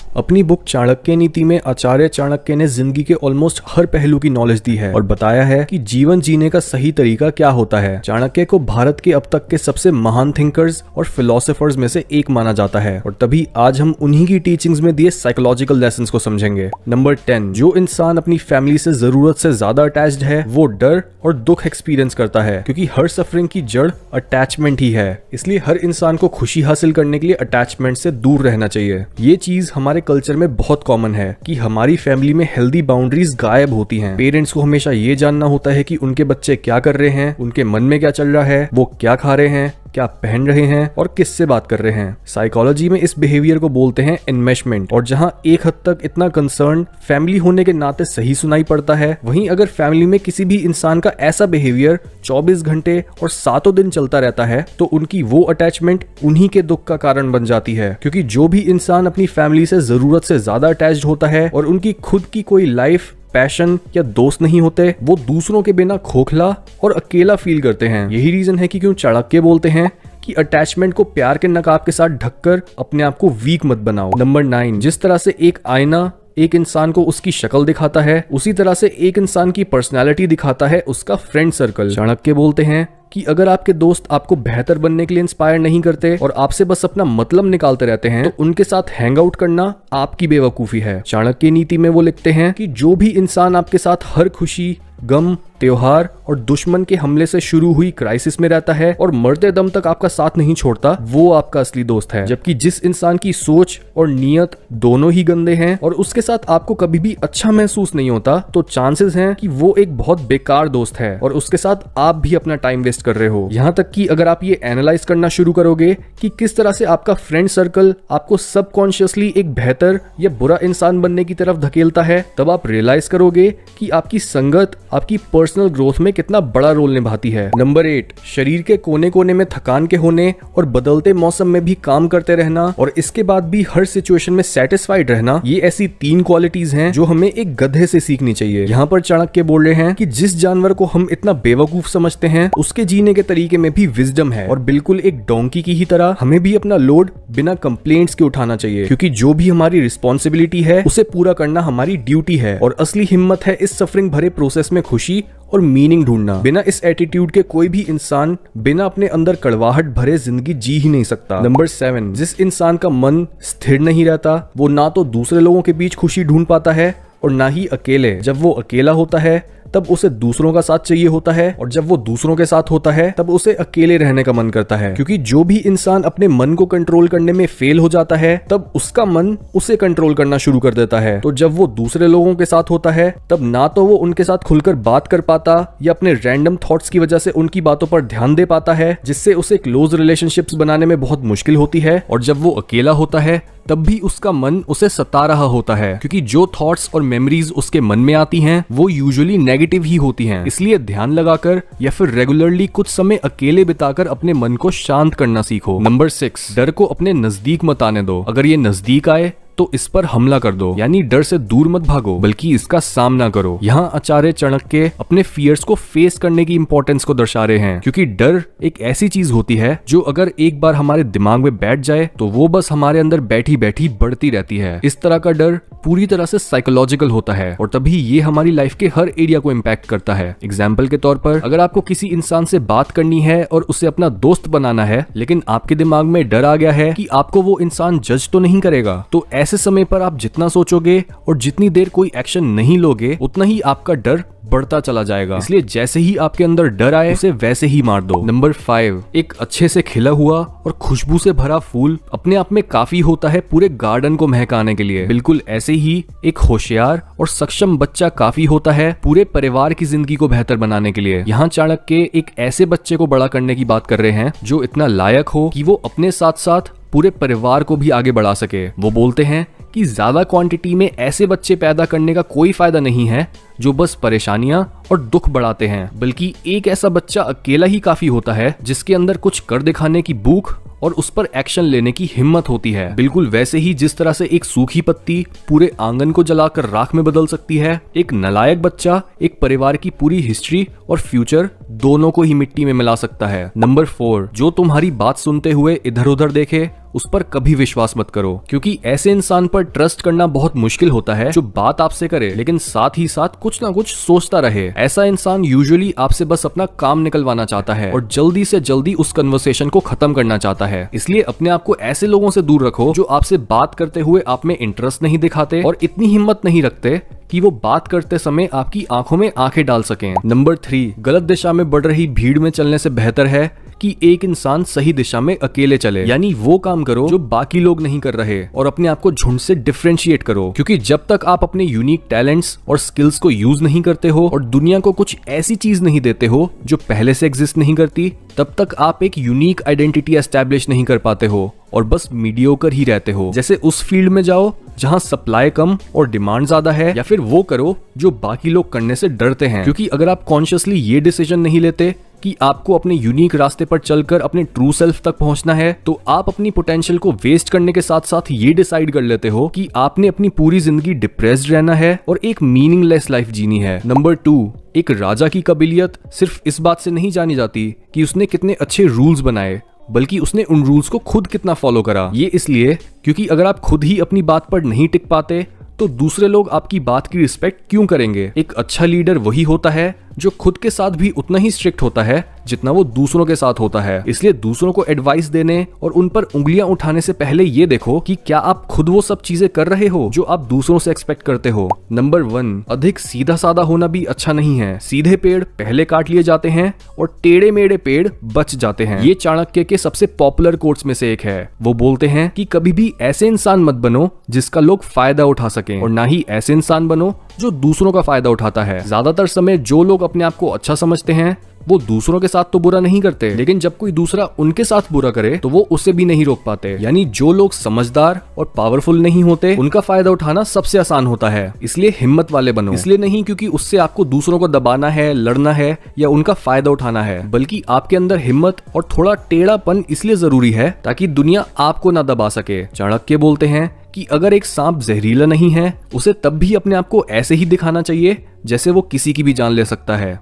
अपनी बुक चाणक्य नीति में आचार्य चाणक्य ने जिंदगी के ऑलमोस्ट हर पहलू की नॉलेज दी है और बताया है कि जीवन जीने का सही तरीका क्या होता है। चाणक्य को भारत के अब तक के सबसे महान थिंकर्स और फिलोसोफर्स में से एक माना जाता है और तभी आज हम उन्हीं की टीचिंग्स में दिए साइकोलॉजिकल लेसन्स को समझेंगे। नंबर 10, जो इंसान अपनी फैमिली से जरूरत से ज्यादा अटैच्ड है वो डर और दुख एक्सपीरियंस करता है, क्योंकि हर सफरिंग की जड़ अटैचमेंट ही है। इसलिए हर इंसान को खुशी हासिल करने के लिए अटैचमेंट से दूर रहना चाहिए। ये चीज हमारे कल्चर में बहुत कॉमन है कि हमारी फैमिली में हेल्दी बाउंड्रीज गायब होती हैं। पेरेंट्स को हमेशा ये जानना होता है कि उनके बच्चे क्या कर रहे हैं, उनके मन में क्या चल रहा है, वो क्या खा रहे हैं, क्या पहन रहे हैं और किससे बात कर रहे हैं। साइकोलॉजी में इस बिहेवियर को बोलते हैं एनमेशमेंट, और जहां एक हद तक इतना कंसर्न फैमिली होने के नाते सही सुनाई पड़ता है, वहीं अगर फैमिली में किसी भी इंसान का ऐसा बिहेवियर 24 घंटे और 7 दिन चलता रहता है तो उनकी वो अटैचमेंट उन्हीं के दुख का कारण बन जाती है। क्योंकि जो भी इंसान अपनी फैमिली से जरूरत से ज्यादा अटैच्ड होता है और उनकी खुद की कोई लाइफ, पैशन या दोस्त नहीं होते, वो दूसरों के बिना खोखला और अकेला फील करते हैं। यही रीजन है कि क्यों चाणक्य बोलते हैं कि अटैचमेंट को प्यार के नकाब के साथ ढककर अपने आप को वीक मत बनाओ। नंबर 9, जिस तरह से एक आईना एक इंसान को उसकी शक्ल दिखाता है, उसी तरह से एक इंसान की पर्सनालिटी दिखाता है उसका फ्रेंड सर्कल। चाणक्य बोलते हैं कि अगर आपके दोस्त आपको बेहतर बनने के लिए इंस्पायर नहीं करते और आपसे बस अपना मतलब निकालते रहते हैं तो उनके साथ हैंग आउट करना आपकी बेवकूफी है। चाणक्य नीति में वो लिखते हैं कि जो भी इंसान आपके साथ हर खुशी, गम, त्योहार और दुश्मन के हमले से शुरू हुई क्राइसिस में रहता है और मरते दम तक आपका साथ नहीं छोड़ता, वो आपका असली दोस्त है। जबकि जिस इंसान की सोच और नियत दोनों ही गंदे हैं और उसके साथ आपको कभी भी अच्छा महसूस नहीं होता, तो चांसेस हैं कि वो एक बहुत बेकार दोस्त है और उसके साथ आप भी अपना टाइम वेस्ट कर रहे हो। यहाँ तक कि अगर आप ये एनालाइज करना शुरू करोगे कि किस तरह से आपका फ्रेंड सर्कल आपको सबकॉन्शियसली एक बेहतर या बुरा इंसान बनने की तरफ धकेलता है, तब आप रियलाइज करोगे कि आपकी संगत आपकी पर्सनल ग्रोथ में कितना बड़ा रोल निभाती है। नंबर 8, शरीर के कोने कोने में थकान के होने और बदलते मौसम में भी काम करते रहना और इसके बाद भी हर सिचुएशन में सेटिस्फाइड रहना, ये ऐसी 3 क्वालिटीज हैं जो हमें एक गधे से सीखनी चाहिए। यहाँ पर चाणक्य बोल रहे हैं कि जिस जानवर को हम इतना बेवकूफ समझते हैं उसके जीने के तरीके में भी विजडम है और बिल्कुल एक डोंकी की ही तरह हमें भी अपना लोड बिना कंप्लेंट्स के उठाना चाहिए, क्योंकि जो भी हमारी रिस्पॉन्सिबिलिटी है उसे पूरा करना हमारी ड्यूटी है और असली हिम्मत है इस सफरिंग भरे प्रोसेस में खुशी और मीनिंग ढूंढना। बिना इस एटीट्यूड के कोई भी इंसान बिना अपने अंदर कड़वाहट भरे जिंदगी जी ही नहीं सकता। नंबर 7, जिस इंसान का मन स्थिर नहीं रहता वो ना तो दूसरे लोगों के बीच खुशी ढूंढ पाता है और ना ही अकेले। जब वो अकेला होता है तब उसे दूसरों का साथ चाहिए होता है और जब वो दूसरों के साथ होता है तब उसे अकेले रहने का मन करता है। क्योंकि जो भी इंसान अपने मन को कंट्रोल करने में फेल हो जाता है तब उसका मन उसे कंट्रोल करना शुरू कर देता है। तो जब वो दूसरे लोगों के साथ होता है तब ना तो वो उनके साथ खुलकर बात कर पाता या अपने रैंडम थॉट्स की वजह से उनकी बातों पर ध्यान दे पाता है, जिससे उसे क्लोज रिलेशनशिप्स बनाने में बहुत मुश्किल होती है। और जब वो अकेला होता है तब भी उसका मन उसे सता रहा होता है, क्योंकि जो थॉट्स और मेमोरीज उसके मन में आती हैं वो यूजुअली नेगेटिव ही होती हैं। इसलिए ध्यान लगाकर या फिर रेगुलरली कुछ समय अकेले बिताकर अपने मन को शांत करना सीखो। नंबर 6, डर को अपने नजदीक मत आने दो। अगर ये नजदीक आए तो इस पर हमला कर दो, यानी डर से दूर मत भागो बल्कि इसका सामना करो। यहाँ आचार्य चाणक्य अपने फियर्स को फेस करने की इंपॉर्टेंस को दर्शा रहे हैं, क्योंकि डर एक ऐसी चीज होती है जो अगर एक बार हमारे दिमाग में बैठ जाए तो वो बस हमारे अंदर बैठी बैठी बढ़ती रहती है। इस तरह का डर पूरी तरह से साइकोलॉजिकल होता है और तभी ये हमारी लाइफ के हर एरिया को इम्पैक्ट करता है। एग्जाम्पल के तौर पर अगर आपको किसी इंसान से बात करनी है और उसे अपना दोस्त बनाना है, लेकिन आपके दिमाग में डर आ गया है कि आपको वो इंसान जज तो नहीं करेगा, तो ऐसे समय पर आप जितना सोचोगे और जितनी देर कोई एक्शन नहीं लोगे उतना ही आपका डर बढ़ता चला जाएगा। इसलिए जैसे ही आपके अंदर डर आए उसे वैसे ही मार दो। नंबर 5, एक अच्छे से खिला हुआ और खुशबू से भरा फूल अपने आप में काफी होता है पूरे गार्डन को महकाने के लिए। बिल्कुल ऐसे ही एक होशियार और सक्षम बच्चा काफी होता है पूरे परिवार की जिंदगी को बेहतर बनाने के लिए। यहाँ चाणक्य एक ऐसे बच्चे को बड़ा करने की बात कर रहे हैं जो इतना लायक हो कि वो अपने साथ साथ पूरे परिवार को भी आगे बढ़ा सके। वो बोलते हैं कि ज्यादा क्वांटिटी में ऐसे बच्चे पैदा करने का कोई फायदा नहीं है जो बस परेशानियां और दुख बढ़ाते हैं, बल्कि एक ऐसा बच्चा अकेला ही काफी होता है जिसके अंदर कुछ कर दिखाने की भूख और उस पर एक्शन लेने की हिम्मत होती है। बिल्कुल वैसे ही जिस तरह से एक सूखी पत्ती पूरे आंगन को जलाकर राख में बदल सकती है, एक नालायक बच्चा एक परिवार की पूरी हिस्ट्री और फ्यूचर दोनों को ही मिट्टी में मिला सकता है। नंबर 4, जो तुम्हारी बात सुनते हुए इधर उधर देखे उस पर कभी विश्वास मत करो, क्योंकि ऐसे इंसान पर ट्रस्ट करना बहुत मुश्किल होता है जो बात आपसे करे लेकिन साथ ही साथ कुछ ना कुछ सोचता रहे। ऐसा इंसान यूजुअली आपसे बस अपना काम निकलवाना चाहता है और जल्दी से जल्दी उस कन्वर्सेशन को खत्म करना चाहता है। इसलिए अपने आप को ऐसे लोगों से दूर रखो जो आपसे बात करते हुए आप में इंटरेस्ट नहीं दिखाते और इतनी हिम्मत नहीं रखते कि वो बात करते समय आपकी आंखों में आंखें डाल सकें। नंबर 3, गलत दिशा में बढ़ रही भीड़ में चलने से बेहतर है कि एक इंसान सही दिशा में अकेले चले। यानी वो काम करो जो बाकी लोग नहीं कर रहे और अपने आप को झुंड से डिफरेंशिएट करो, क्योंकि जब तक आप अपने यूनिक टैलेंट्स और स्किल्स को यूज नहीं करते हो और दुनिया को कुछ ऐसी चीज नहीं देते हो जो पहले से एग्जिस्ट नहीं करती, तब तक आप एक यूनिक आइडेंटिटी एस्टैब्लिश नहीं कर पाते हो और बस मीडियोकर ही रहते हो। जैसे उस फील्ड में जाओ जहां सप्लाई कम और डिमांड ज्यादा है, या फिर वो करो जो बाकी लोग करने से डरते हैं। क्योंकि अगर आप कॉन्शियसली ये डिसीजन नहीं लेते कि आपको अपने यूनिक रास्ते पर चलकर अपने ट्रू सेल्फ तक पहुंचना है, तो आप अपनी पोटेंशियल को वेस्ट करने के साथ साथ ये डिसाइड कर लेते हो कि आपने अपनी पूरी जिंदगी डिप्रेस्ड रहना है और एक मीनिंगलेस लाइफ जीनी है। नंबर 2, एक राजा की काबिलियत सिर्फ इस बात से नहीं जानी जाती कि उसने कितने अच्छे रूल्स बनाए, बल्कि उसने उन रूल्स को खुद कितना फॉलो करा। ये इसलिए क्योंकि अगर आप खुद ही अपनी बात पर नहीं टिक पाते तो दूसरे लोग आपकी बात की रिस्पेक्ट क्यों करेंगे। एक अच्छा लीडर वही होता है जो खुद के साथ भी उतना ही स्ट्रिक्ट होता है जितना वो दूसरों के साथ होता है। इसलिए दूसरों को एडवाइस देने और उन पर उंगलियां उठाने से पहले ये देखो कि क्या आप खुद वो सब चीजें कर रहे हो जो आप दूसरों से एक्सपेक्ट करते हो। नंबर 1, अधिक सीधा साधा होना भी अच्छा नहीं है। सीधे पेड़ पहले काट लिए जाते हैं और टेढ़े मेढ़े पेड़ बच जाते हैं। ये चाणक्य के सबसे पॉपुलर कोट्स में से एक है। वो बोलते हैं कि कभी भी ऐसे इंसान मत बनो जिसका लोग फायदा उठा सकें, और ना ही ऐसे इंसान बनो जो दूसरों का फायदा उठाता है। ज्यादातर समय जो लोग अपने आप को अच्छा समझते हैं वो दूसरों के साथ तो बुरा नहीं करते, लेकिन जब कोई दूसरा उनके साथ बुरा करे तो वो उसे भी नहीं रोक पाते। यानी जो लोग समझदार और पावरफुल नहीं होते उनका फायदा उठाना सबसे आसान होता है। इसलिए हिम्मत वाले बनो। इसलिए नहीं क्योंकि उससे आपको दूसरों को दबाना है, लड़ना है या उनका फायदा उठाना है, बल्कि आपके अंदर हिम्मत और थोड़ा टेढ़ापन इसलिए जरूरी है ताकि दुनिया आपको ना दबा सके। चाणक्य बोलते हैं कि अगर एक सांप जहरीला नहीं है, उसे तब भी अपने आप को ऐसे ही दिखाना चाहिए जैसे वो किसी की भी जान ले सकता है।